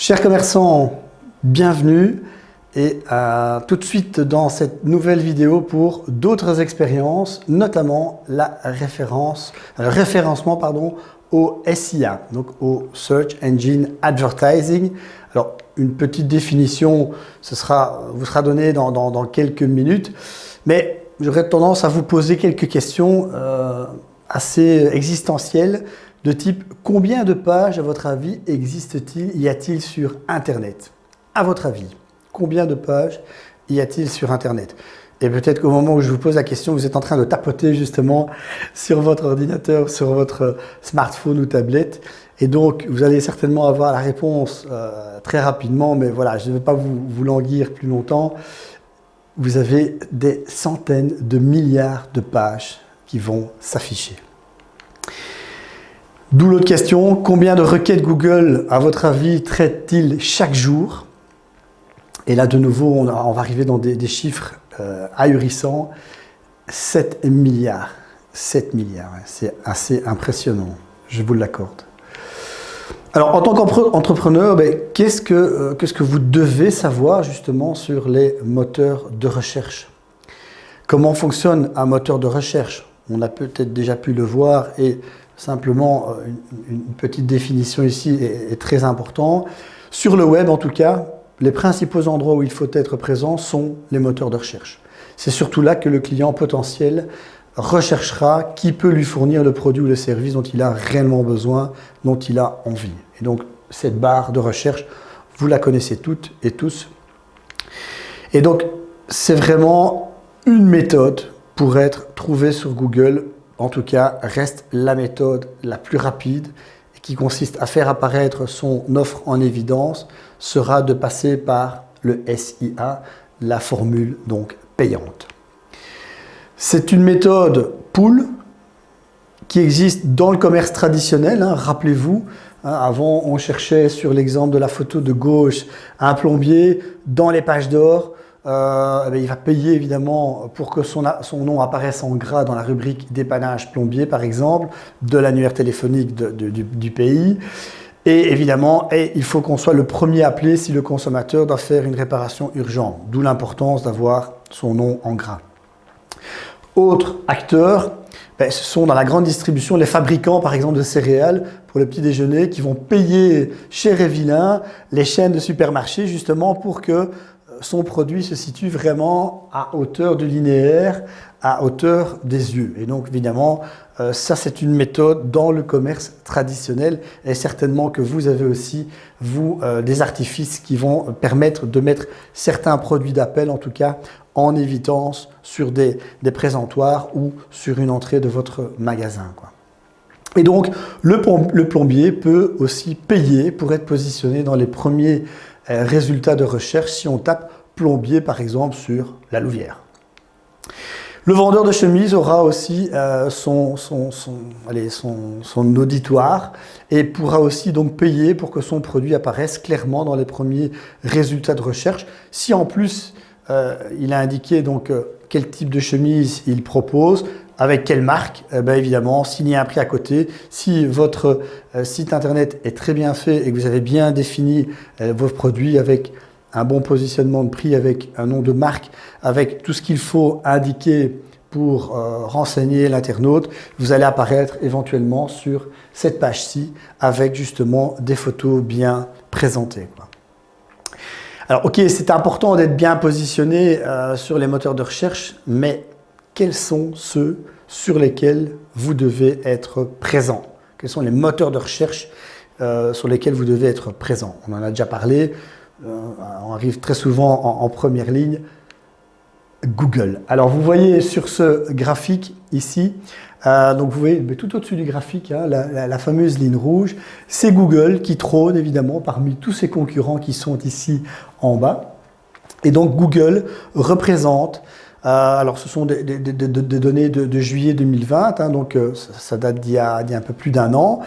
Chers commerçants, bienvenue et tout de suite dans cette nouvelle vidéo pour d'autres expériences, notamment le référencement au SIA, donc au Search Engine Advertising. Alors, une petite définition vous sera donnée dans quelques minutes, mais j'aurais tendance à vous poser quelques questions assez existentielles de type combien de pages, à votre avis, y a-t-il sur Internet? À votre avis, combien de pages y a-t-il sur Internet? Et peut-être qu'au moment où je vous pose la question, vous êtes en train de tapoter justement sur votre ordinateur, sur votre smartphone ou tablette. Et donc, vous allez certainement avoir la réponse très rapidement, mais voilà, je ne vais pas vous languir plus longtemps. Vous avez des centaines de milliards de pages qui vont s'afficher. D'où l'autre question, combien de requêtes Google, à votre avis, traite-t-il chaque jour? Et là, de nouveau, on va arriver dans des chiffres ahurissants. 7 milliards. 7 milliards, c'est assez impressionnant, je vous l'accorde. Alors, en tant qu'entrepreneur, qu'est-ce que vous devez savoir justement sur les moteurs de recherche? Comment fonctionne un moteur de recherche? On a peut-être déjà pu le voir et simplement une petite définition ici est très important. Sur le web, en tout cas, les principaux endroits où il faut être présent sont les moteurs de recherche. C'est surtout là que le client potentiel recherchera qui peut lui fournir le produit ou le service dont il a réellement besoin, dont il a envie. Et donc, cette barre de recherche, vous la connaissez toutes et tous. Et donc, c'est vraiment une méthode pour être trouvé sur Google. En tout cas, reste la méthode la plus rapide qui consiste à faire apparaître son offre en évidence, sera de passer par le SIA, la formule donc payante. C'est une méthode pull qui existe dans le commerce traditionnel. Rappelez-vous, avant on cherchait sur l'exemple de la photo de gauche un plombier dans les pages d'or. Il va payer évidemment pour que son nom apparaisse en gras dans la rubrique dépannage plombier par exemple, de l'annuaire téléphonique du pays. Et évidemment, il faut qu'on soit le premier appelé si le consommateur doit faire une réparation urgente, d'où l'importance d'avoir son nom en gras. Autres acteurs, ce sont dans la grande distribution les fabricants par exemple de céréales pour le petit déjeuner qui vont payer cher et vilain les chaînes de supermarchés justement pour que son produit se situe vraiment à hauteur du linéaire, à hauteur des yeux. Et donc évidemment, ça c'est une méthode dans le commerce traditionnel et certainement que vous avez aussi, vous, des artifices qui vont permettre de mettre certains produits d'appel, en tout cas en évidence sur des présentoirs ou sur une entrée de votre magasin, quoi. Et donc, le plombier peut aussi payer pour être positionné dans les premiers résultats de recherche si on tape plombier par exemple sur la Louvière. Le vendeur de chemise aura aussi son auditoire et pourra aussi donc payer pour que son produit apparaisse clairement dans les premiers résultats de recherche. Si en plus il a indiqué donc quel type de chemise il propose, avec quelle marque, évidemment, s'il y a un prix à côté, si votre site internet est très bien fait et que vous avez bien défini vos produits avec un bon positionnement de prix, avec un nom de marque, avec tout ce qu'il faut indiquer pour renseigner l'internaute, vous allez apparaître éventuellement sur cette page-ci avec justement des photos bien présentées, quoi. Alors ok, c'est important d'être bien positionné sur les moteurs de recherche, mais quels sont ceux sur lesquels vous devez être présent? Quels sont les moteurs de recherche sur lesquels vous devez être présent? On en a déjà parlé, on arrive très souvent en première ligne, Google. Alors vous voyez sur ce graphique ici, donc vous voyez tout au-dessus du graphique, la fameuse ligne rouge, c'est Google qui trône évidemment parmi tous ses concurrents qui sont ici en bas. Et donc Google représente Alors, ce sont des données de juillet 2020, hein, donc ça date d'il y a un peu plus d'un an.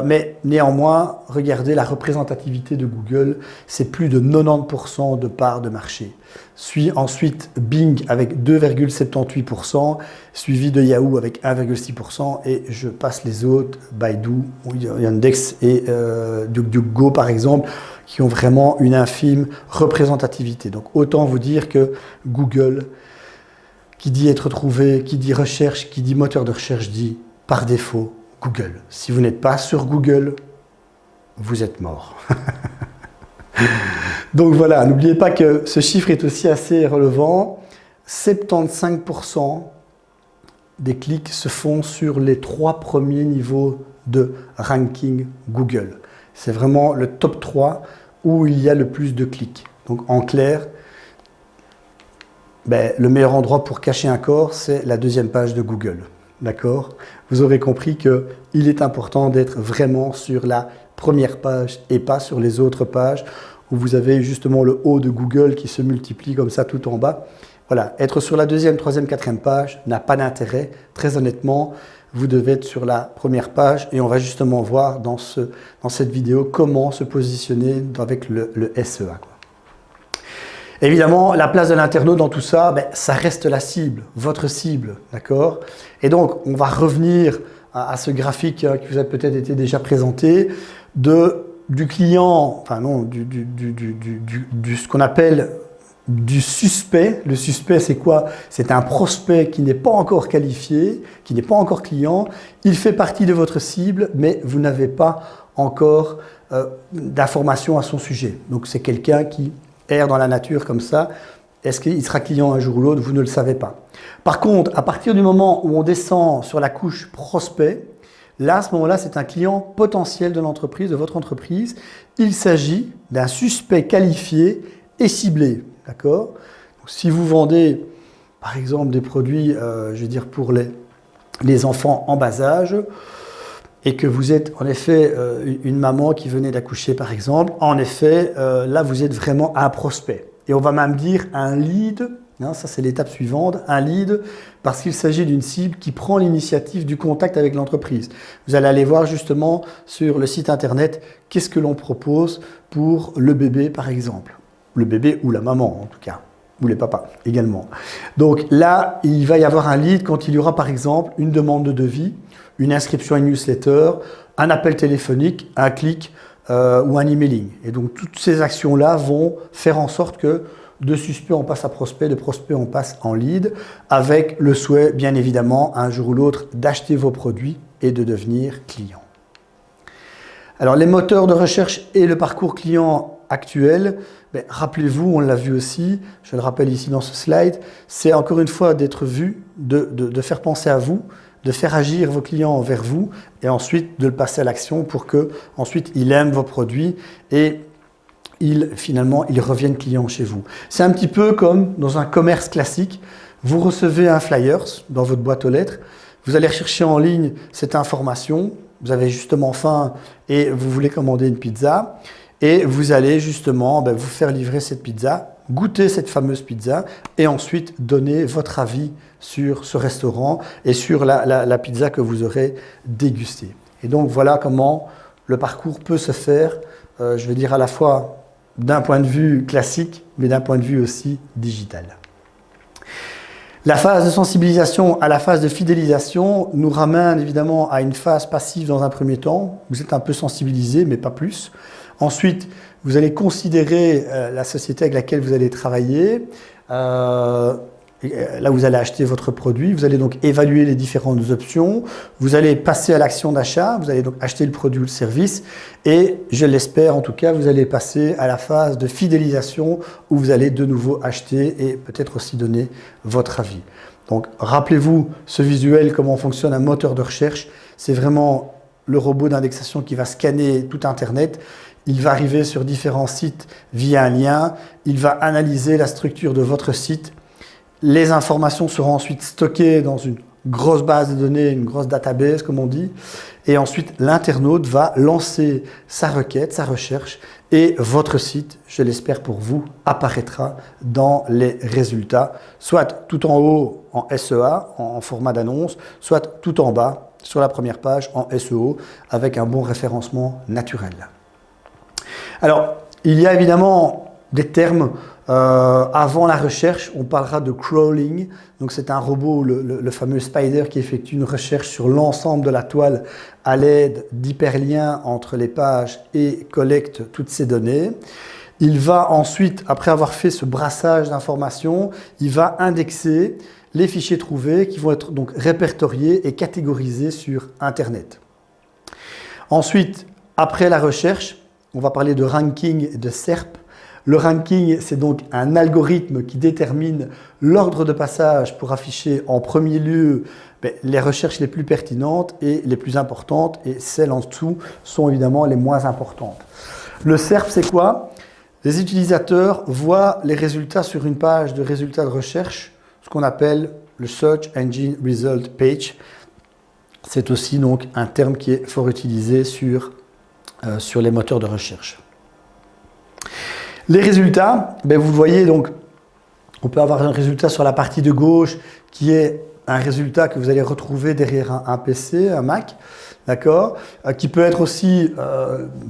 Mais néanmoins, regardez la représentativité de Google, c'est plus de 90% de part de marché. Suit ensuite Bing avec 2,78%, suivi de Yahoo avec 1,6%, et je passe les autres, Baidu, Yandex et DuckDuckGo par exemple, qui ont vraiment une infime représentativité. Donc autant vous dire que Google, qui dit être trouvé, qui dit recherche, qui dit moteur de recherche, dit par défaut Google. Si vous n'êtes pas sur Google, vous êtes mort. Donc voilà, n'oubliez pas que ce chiffre est aussi assez relevant. 75% des clics se font sur les 3 premiers niveaux de ranking Google. C'est vraiment le top 3 où il y a le plus de clics. Donc en clair, le meilleur endroit pour cacher un corps, c'est la 2e page de Google. D'accord? Vous aurez compris qu'il est important d'être vraiment sur la première page et pas sur les autres pages où vous avez justement le haut de Google qui se multiplie comme ça tout en bas. Voilà, être sur la 2e, 3e, 4e page n'a pas d'intérêt. Très honnêtement, vous devez être sur la première page et on va justement voir dans cette vidéo comment se positionner avec le SEA. Évidemment, la place de l'internaute dans tout ça, ça reste la cible, votre cible, d'accord? Et donc, on va revenir à ce graphique qui vous a peut-être été déjà présenté, du client, enfin non, ce qu'on appelle du suspect. Le suspect, c'est quoi? C'est un prospect qui n'est pas encore qualifié, qui n'est pas encore client. Il fait partie de votre cible, mais vous n'avez pas encore d'informations à son sujet. Donc, c'est quelqu'un qui erre dans la nature comme ça. Est-ce qu'il sera client un jour ou l'autre? Vous ne le savez pas. Par contre, à partir du moment où on descend sur la couche prospect, là, à ce moment-là, c'est un client potentiel de l'entreprise, de votre entreprise. Il s'agit d'un suspect qualifié et ciblé. D'accord? Si vous vendez, par exemple, des produits, je veux dire, pour les enfants en bas âge, et que vous êtes en effet une maman qui venait d'accoucher, par exemple, en effet, là, vous êtes vraiment un prospect. Et on va même dire un lead, hein, ça c'est l'étape suivante, un lead, parce qu'il s'agit d'une cible qui prend l'initiative du contact avec l'entreprise. Vous allez aller voir justement sur le site internet, qu'est-ce que l'on propose pour le bébé, par exemple. Le bébé ou la maman, en tout cas, ou les papas également. Donc là, il va y avoir un lead quand il y aura, par exemple, une demande de devis, une inscription à une newsletter, un appel téléphonique, un clic ou un emailing. Et donc, toutes ces actions-là vont faire en sorte que de suspect, on passe à prospect, de prospect, on passe en lead, avec le souhait, bien évidemment, un jour ou l'autre, d'acheter vos produits et de devenir client. Alors, les moteurs de recherche et le parcours client actuel, rappelez-vous, on l'a vu aussi, je le rappelle ici dans ce slide, c'est encore une fois d'être vu, de faire penser à vous, de faire agir vos clients vers vous et ensuite de le passer à l'action pour que ensuite ils aiment vos produits et finalement ils reviennent clients chez vous. C'est un petit peu comme dans un commerce classique, vous recevez un flyers dans votre boîte aux lettres, vous allez rechercher en ligne cette information, vous avez justement faim et vous voulez commander une pizza et vous allez justement vous faire livrer cette pizza, goûter cette fameuse pizza et ensuite donner votre avis sur ce restaurant et sur la pizza que vous aurez dégustée. Et donc voilà comment le parcours peut se faire, je veux dire à la fois d'un point de vue classique, mais d'un point de vue aussi digital. La phase de sensibilisation à la phase de fidélisation nous ramène évidemment à une phase passive dans un premier temps. Vous êtes un peu sensibilisé, mais pas plus. Ensuite, vous allez considérer la société avec laquelle vous allez travailler. Là, vous allez acheter votre produit. Vous allez donc évaluer les différentes options. Vous allez passer à l'action d'achat. Vous allez donc acheter le produit ou le service. Et je l'espère en tout cas, vous allez passer à la phase de fidélisation où vous allez de nouveau acheter et peut-être aussi donner votre avis. Donc, rappelez-vous ce visuel, comment fonctionne un moteur de recherche. C'est vraiment le robot d'indexation qui va scanner tout Internet. Il va arriver sur différents sites via un lien. Il va analyser la structure de votre site. Les informations seront ensuite stockées dans une grosse base de données, une grosse database comme on dit, et ensuite l'internaute va lancer sa requête, sa recherche, et votre site, je l'espère pour vous, apparaîtra dans les résultats, soit tout en haut en SEA, en format d'annonce, soit tout en bas sur la première page en SEO, avec un bon référencement naturel. Alors, il y a évidemment des termes. Avant la recherche, on parlera de crawling. Donc c'est un robot, le fameux Spider, qui effectue une recherche sur l'ensemble de la toile à l'aide d'hyperliens entre les pages et collecte toutes ces données. Il va ensuite, après avoir fait ce brassage d'informations, il va indexer les fichiers trouvés qui vont être donc répertoriés et catégorisés sur Internet. Ensuite, après la recherche, on va parler de ranking et de SERP. Le ranking, c'est donc un algorithme qui détermine l'ordre de passage pour afficher en premier lieu les recherches les plus pertinentes et les plus importantes, et celles en dessous sont évidemment les moins importantes. Le SERP, c'est quoi? Les utilisateurs voient les résultats sur une page de résultats de recherche, ce qu'on appelle le Search Engine Result Page. C'est aussi donc un terme qui est fort utilisé sur les moteurs de recherche. Les résultats, vous le voyez, donc, on peut avoir un résultat sur la partie de gauche qui est un résultat que vous allez retrouver derrière un PC, un Mac, d'accord, qui peut être aussi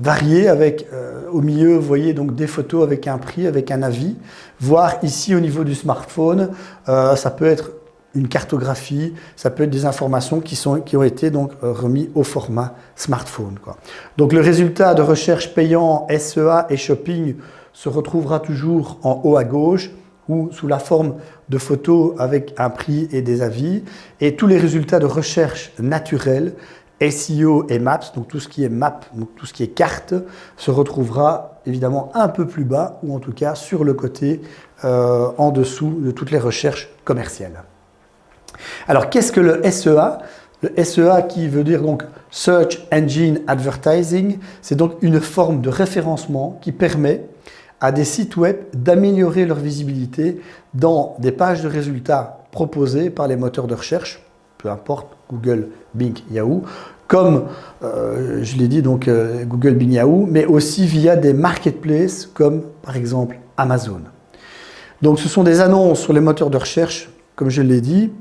varié avec, au milieu, vous voyez, donc des photos avec un prix, avec un avis, voire ici au niveau du smartphone, ça peut être une cartographie, ça peut être des informations qui ont été donc remis au format smartphone, quoi. Donc le résultat de recherche payant SEA et shopping se retrouvera toujours en haut à gauche ou sous la forme de photos avec un prix et des avis. Et tous les résultats de recherche naturelle, SEO et Maps, donc tout ce qui est map, donc tout ce qui est carte, se retrouvera évidemment un peu plus bas ou en tout cas sur le côté en dessous de toutes les recherches commerciales. Alors qu'est-ce que le SEA? Le SEA qui veut dire donc Search Engine Advertising, c'est donc une forme de référencement qui permet à des sites web d'améliorer leur visibilité dans des pages de résultats proposées par les moteurs de recherche, peu importe Google, Bing, Yahoo, comme je l'ai dit donc Google, Bing, Yahoo, mais aussi via des marketplaces comme par exemple Amazon. Donc ce sont des annonces sur les moteurs de recherche, comme je l'ai dit,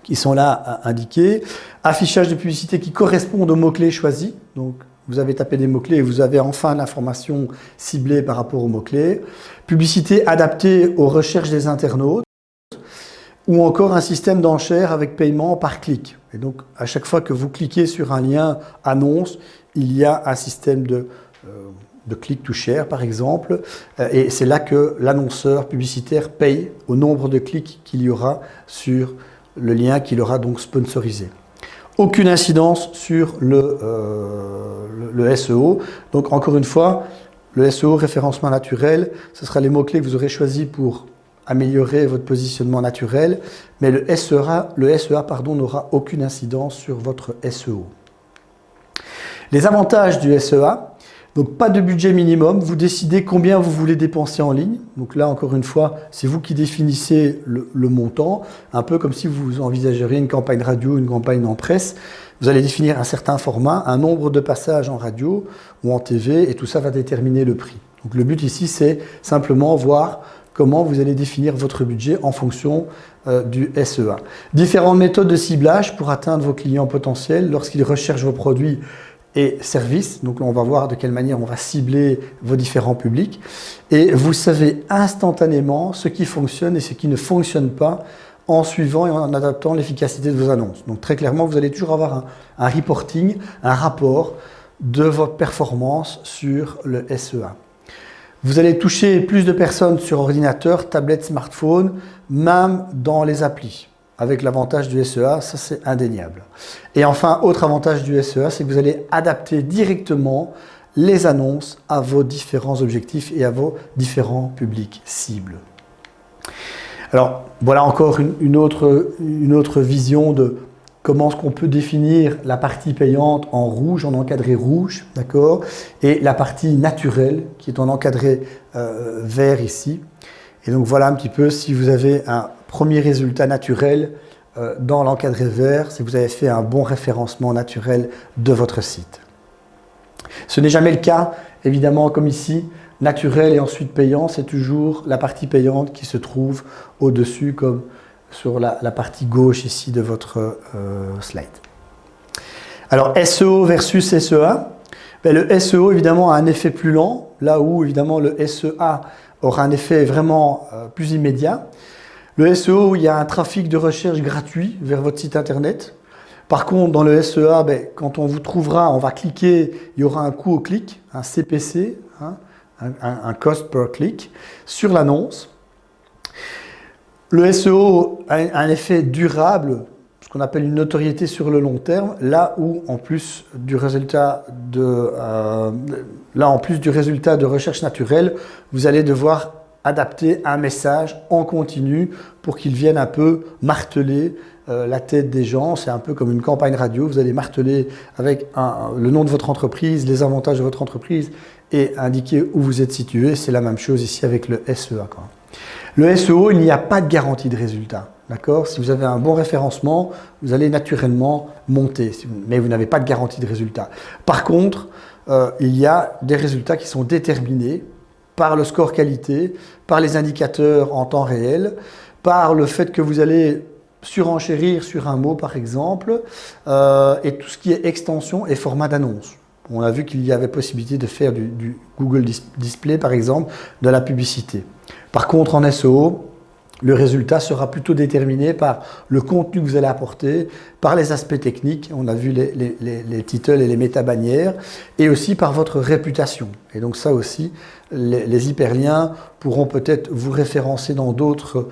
qui sont là indiqués, affichage de publicité qui correspondent aux mots-clés choisis. Donc, vous avez tapé des mots-clés et vous avez enfin l'information ciblée par rapport aux mots-clés. Publicité adaptée aux recherches des internautes. Ou encore un système d'enchères avec paiement par clic. Et donc, à chaque fois que vous cliquez sur un lien annonce, il y a un système de click to share, par exemple. Et c'est là que l'annonceur publicitaire paye au nombre de clics qu'il y aura sur le lien qu'il aura donc sponsorisé. Aucune incidence sur le SEO. Donc encore une fois, le SEO, référencement naturel, ce sera les mots-clés que vous aurez choisis pour améliorer votre positionnement naturel, mais le SEA n'aura aucune incidence sur votre SEO. Les avantages du SEA, donc pas de budget minimum, vous décidez combien vous voulez dépenser en ligne. Donc là, encore une fois, c'est vous qui définissez le montant, un peu comme si vous envisageriez une campagne radio, une campagne en presse. Vous allez définir un certain format, un nombre de passages en radio ou en TV, et tout ça va déterminer le prix. Donc le but ici, c'est simplement voir comment vous allez définir votre budget en fonction du SEA. Différentes méthodes de ciblage pour atteindre vos clients potentiels lorsqu'ils recherchent vos produits et services. Donc là, on va voir de quelle manière on va cibler vos différents publics. Et vous savez instantanément ce qui fonctionne et ce qui ne fonctionne pas en suivant et en adaptant l'efficacité de vos annonces. Donc très clairement, vous allez toujours avoir un reporting, un rapport de votre performance sur le SEA. Vous allez toucher plus de personnes sur ordinateur, tablette, smartphone, même dans les applis. Avec l'avantage du SEA, ça c'est indéniable. Et enfin, autre avantage du SEA, c'est que vous allez adapter directement les annonces à vos différents objectifs et à vos différents publics cibles. Alors, voilà encore une autre vision de comment est-ce qu'on peut définir la partie payante en rouge, en encadré rouge, d'accord, et la partie naturelle qui est en encadré vert ici. Et donc voilà un petit peu si vous avez un premier résultat naturel dans l'encadré vert si vous avez fait un bon référencement naturel de votre site. Ce n'est jamais le cas, évidemment, comme ici, naturel et ensuite payant, c'est toujours la partie payante qui se trouve au-dessus, comme sur la partie gauche ici de votre slide. Alors, SEO versus SEA. Le SEO, évidemment, a un effet plus lent, là où, évidemment, le SEA aura un effet vraiment plus immédiat. Le SEO, il y a un trafic de recherche gratuit vers votre site internet. Par contre, dans le SEA, quand on vous trouvera, on va cliquer, il y aura un coût au clic, un CPC, hein, un cost per click, sur l'annonce. Le SEO a un effet durable, ce qu'on appelle une notoriété sur le long terme, là où, en plus du résultat de recherche naturelle, vous allez devoir adapter un message en continu pour qu'il vienne un peu marteler la tête des gens. C'est un peu comme une campagne radio, vous allez marteler avec le nom de votre entreprise, les avantages de votre entreprise et indiquer où vous êtes situé. C'est la même chose ici avec le SEA. Le SEO, il n'y a pas de garantie de résultat. D'accord ? Si vous avez un bon référencement, vous allez naturellement monter, mais vous n'avez pas de garantie de résultat. Par contre, il y a des résultats qui sont déterminés par le score qualité, par les indicateurs en temps réel, par le fait que vous allez surenchérir sur un mot par exemple, et tout ce qui est extension et format d'annonce. On a vu qu'il y avait possibilité de faire du Google Display par exemple, de la publicité. Par contre en SEO, le résultat sera plutôt déterminé par le contenu que vous allez apporter, par les aspects techniques, on a vu les titles et les méta-bannières, et aussi par votre réputation. Et donc ça aussi, les hyperliens pourront peut-être vous référencer dans d'autres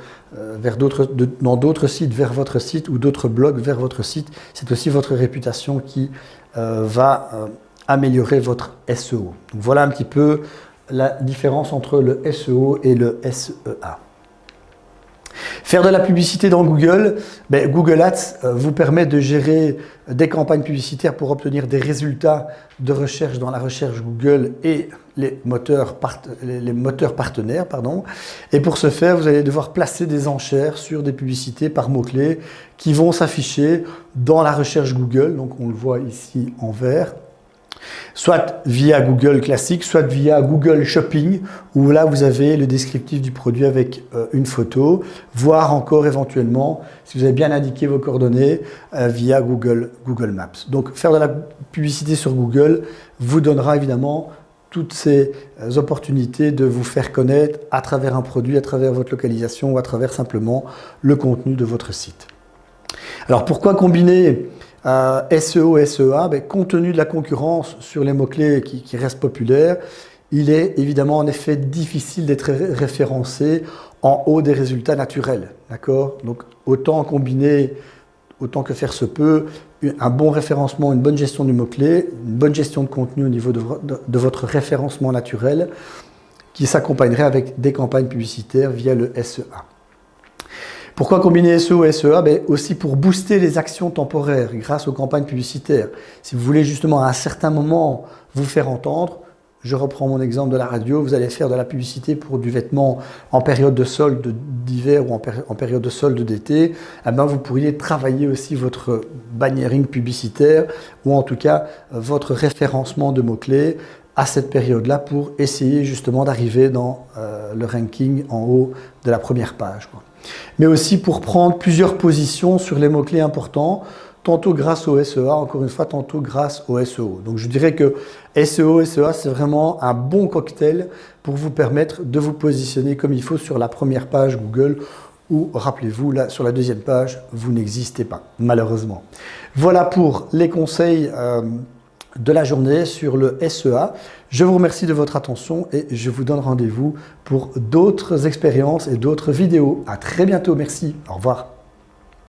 sites vers votre site ou d'autres blogs vers votre site. C'est aussi votre réputation qui va améliorer votre SEO. Donc voilà un petit peu la différence entre le SEO et le SEA. Faire de la publicité dans Google, Google Ads vous permet de gérer des campagnes publicitaires pour obtenir des résultats de recherche dans la recherche Google et les moteurs partenaires. Et pour ce faire, vous allez devoir placer des enchères sur des publicités par mots-clés qui vont s'afficher dans la recherche Google. Donc on le voit ici en vert. Soit via Google classique, soit via Google Shopping, où là vous avez le descriptif du produit avec une photo, voire encore éventuellement, si vous avez bien indiqué vos coordonnées, via Google Maps. Donc faire de la publicité sur Google vous donnera évidemment toutes ces opportunités de vous faire connaître à travers un produit, à travers votre localisation ou à travers simplement le contenu de votre site. Alors pourquoi combiner SEO et SEA, compte tenu de la concurrence sur les mots-clés qui restent populaires, il est évidemment en effet difficile d'être référencé en haut des résultats naturels. D'accord ? Donc autant combiner, autant que faire se peut, un bon référencement, une bonne gestion du mot-clé, une bonne gestion de contenu au niveau de votre référencement naturel qui s'accompagnerait avec des campagnes publicitaires via le SEA. Pourquoi combiner SEO et SEA ? Aussi pour booster les actions temporaires grâce aux campagnes publicitaires. Si vous voulez justement à un certain moment vous faire entendre, je reprends mon exemple de la radio, vous allez faire de la publicité pour du vêtement en période de solde d'hiver ou en période de solde d'été, vous pourriez travailler aussi votre banniering publicitaire ou en tout cas votre référencement de mots-clés à cette période-là pour essayer justement d'arriver dans le ranking en haut de la première page. Mais aussi pour prendre plusieurs positions sur les mots-clés importants, tantôt grâce au SEA, encore une fois, tantôt grâce au SEO. Donc je dirais que SEO et SEA, c'est vraiment un bon cocktail pour vous permettre de vous positionner comme il faut sur la première page Google où, rappelez-vous, là, sur la deuxième page, vous n'existez pas, malheureusement. Voilà pour les conseils de la journée sur le SEA. Je vous remercie de votre attention et je vous donne rendez-vous pour d'autres expériences et d'autres vidéos. À très bientôt, merci, au revoir.